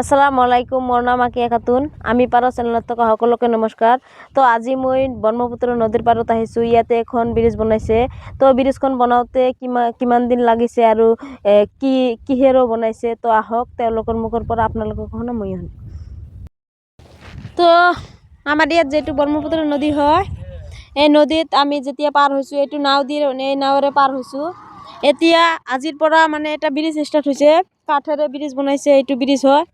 আসসালামু আলাইকুম, মোৰ নাম আকিয়া খাতুন। আমি পাৰ চেনেলত থকা সকলোকে নমস্কাৰ। তো আজি মই ব্ৰহ্মপুত্ৰ নদীৰ পাৰত আহিছোঁ। ইয়াতে এখন ব্ৰিজ বনাইছে। তো ব্ৰিজখন বনাওঁতে কিমান দিন লাগিছে আৰু কিহেৰে বনাইছে, তো আহক তেওঁলোকৰ মুখৰ পৰা আপোনালোকক শুনো মই শুনো। তো আমাৰ ইয়াত যিটো ব্ৰহ্মপুত্ৰ নদী হয়, এই নদীত আমি যেতিয়া পাৰ হৈছোঁ, এইটো নাৱেৰে পাৰ হৈছোঁ। এতিয়া আজিৰ পৰা মানে এটা ব্ৰিজ ষ্টাৰ্ট হৈছে, কাঠেৰে ব্ৰিজ বনাইছে। এইটো ব্ৰিজ হয়।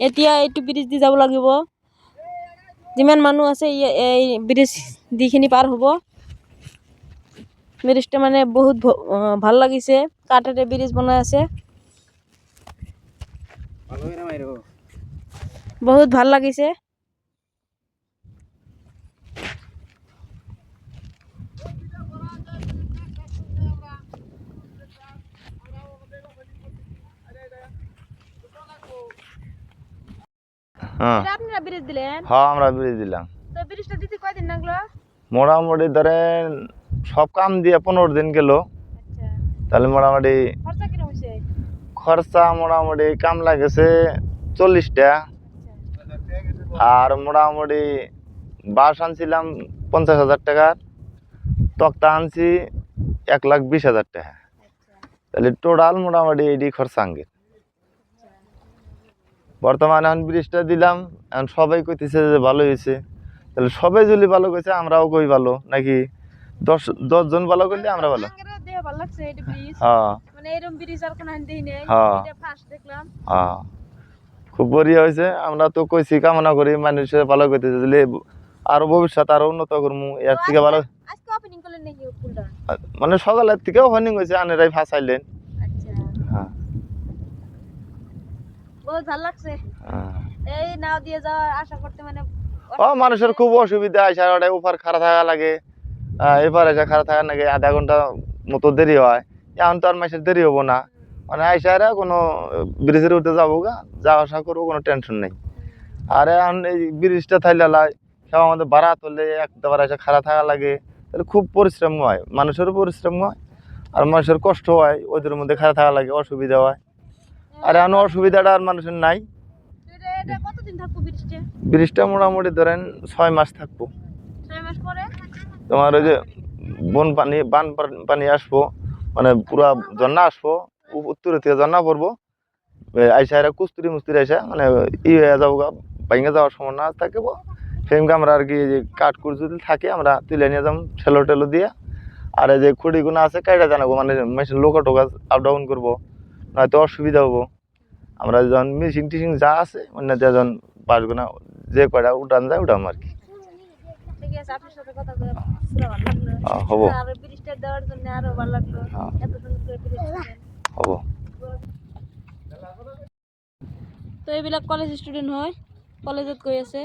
এতিয়া এইটো ব্ৰিজ দি যাব লাগিব। যিমান মানুহ আছে এই ব্ৰিজ দিখিনি পাৰ হ'ব। ব্ৰিজটো মানে বহুত ভাল লাগিছে, কাঠেৰে ব্ৰিজ বনাই আছে, বহুত ভাল লাগিছে। আপনারা ব্রিজ দিলেন? হ্যাঁ, আমরা ব্রিজ দিলাম। তো ব্রিজটা দিতে কয়দিন লাগলো? মোটামুটি ধরেন সব কাম দিয়ে 15 দিন গেল। আচ্ছা, তাহলে মোটামুটি খরচা কিরকম হয়েছে? খরচা মোটামুটি কাম লাগেছে 40 টাকা। আর মোটামুটি বাঁশ আনছিলাম 50,000 টাকার, তক্তা আনছি 1,20,000 টাকা। তাহলে টোটাল মোটামুটি এটি খরচা আঙ্গে। বর্তমানে এখন ব্রিজটা দিলাম, এখন সবাই কইতেছে যে ভালো হয়েছে। তাহলে সবাই যদি ভালো কইছে আমরাও কই ভালো, নাকি 10 জন ভালো করলে আমরা ভালো। হ্যাঁ, হ্যাঁ, খুব বড়িয়া হয়েছে। আমরা তো কইছি কামনা করি মানুষের ভালো করতেছে, দিলে আরো ভবিষ্যৎ আরো উন্নত করবো, এর থেকে ভালো। মানে সকালের থেকে ওপেনিং হয়েছে, আনেরাই ফাঁসাইলেন। হ্যাঁ, বহুত ভালো লাগছে এই নাও দিয়ে যাওয়ার আশা করতে। মানে মানুষের খুব অসুবিধা, আইসা উপর খাড়া থাকা লাগে, এবার এসে খাড়া থাকা লাগে, আধা ঘন্টা মতো দেরি হয়। এখন তো আর মাসের দেরি হবো না, মানে আইসারা কোনো ব্রিজের উঠে যাবো গা, যাওয়া আসা করবো, কোনো টেনশন নেই। আর এখন এই ব্রিজটা থাইলালাই সব আমাদের ভাড়া তুললে একবার এসে খাড়া থাকা লাগে, তাহলে খুব পরিশ্রম হয়, মানুষেরও পরিশ্রম হয় আর মানুষের কষ্ট হয়, ওদের মধ্যে খাড়া থাকা লাগে, অসুবিধা হয়। আর এখন অসুবিধাটা আর মানুষের নাই। ব্রিজটা মোটামুটি ধরেন 6 মাস থাকবো। তোমার ওই যে বান পানি আসবো, মানে পুরা ঝর্ণা আসবো, উত্তরের থেকে ঝর্ণা পড়বো, আইসা এরা কুস্তুরি মুস্তুরি আইসা মানে হয়ে যাবো, ভাঙে যাওয়ার সময় না থাকবো। সেদিনকে আমরা আর কি যে কাঠকুর যদি থাকে আমরা তুলে নিয়ে যাবো ঠেলো টেলো দিয়ে। আর এই যে খুঁড়িগুলো আছে কাইটা জানাবো, মানে মেশিন লোক টোকা আপ ডাউন করবো, নয়তো অসুবিধা হবো। আমরা যখন মেশিন টিশিন যা আছে অন্য যখন বাসগুনা যে কয়টা উঠান যায় উঠাম আর কি। হব, হব। তো এইবিলাক কলেজ ষ্টুডেন্ট হয়, কলেজত গৈ আছে।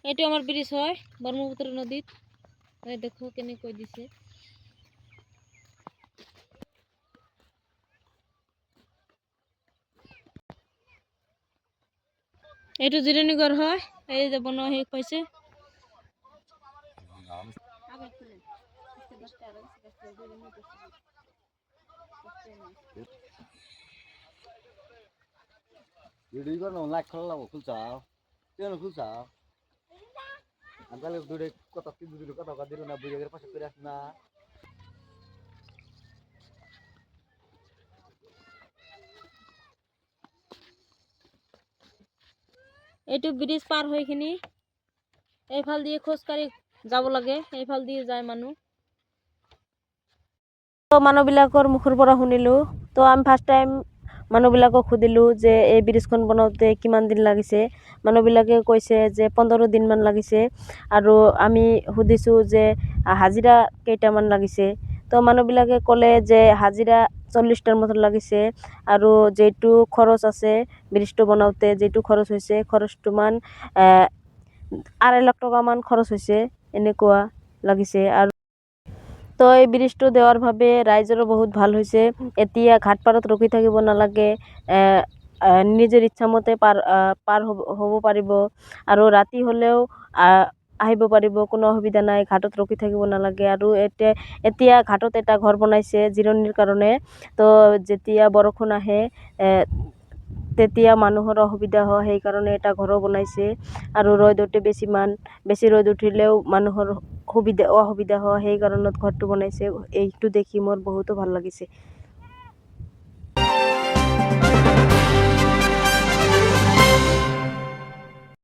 এইটো আমার ব্রিজ হয় ব্রহ্মপুত্র নদীত। দেখো কেনে কই দিছে। এইটো জিৰণিঘৰ হয়, এই যে বনোৱা শেষ হৈছে। এইটো ব্রিজ পার হৈ খিনি এইফাল দিয়ে খোজকাঢ়ি যাব লাগে, এইফাল দিয়ে যায় মানুহ। তো মানুহবিলাকৰ মুখৰ পৰা শুনিলো। তো আমি ফাৰ্ষ্ট টাইম মানুহবিলাকক সুধিলো যে এই ব্ৰিজখন বনাওঁতে কিমান দিন লাগিছে। মানুহবিলাকে কৈছে যে 15 দিনমান লাগিছে। আৰু আমি সুধিছোঁ যে হাজিৰা কেইটামান লাগিছে। তো মানুহবিলাকে ক'লে যে হাজিৰা 40টাৰ মতো লাগিছে আৰু যিটো খৰচ আছে ব্ৰিজটো বনাওঁতে যিটো খৰচ হৈছে খৰচটো মান 2.5 লাখ টকামান খৰচ হৈছে এনেকুৱা লাগিছে। আৰু তো এই ব্ৰিজটো দেওয়াৰ বাবে ৰাইজৰো বহুত ভাল হৈছে। এতিয়া ঘাটপাৰত ৰখি থাকিব নালাগে, নিজৰ ইচ্ছামতে পাৰ হ'ব পাৰিব আৰু ৰাতি হ'লেও আহিব পাৰিব, কোনো অসুবিধা নাই, ঘাটত ৰখি থাকিব নালাগে। আৰু এতিয়া ঘাটত এটা ঘৰ বনাইছে জিৰণিৰ কাৰণে। তো যেতিয়া বৰষুণ আহে তেতিয়া মানুহৰ অসুবিধা হয়, সেইকাৰণে এটা ঘৰো বনাইছে। আৰু ৰ'দতে বেছি ৰ'দ উঠিলেও মানুহৰ অসুবিধা হয়, সেই কাৰণত ঘৰটো বনাইছে। এইটো দেখি মোৰ বহুতো ভাল লাগিছে।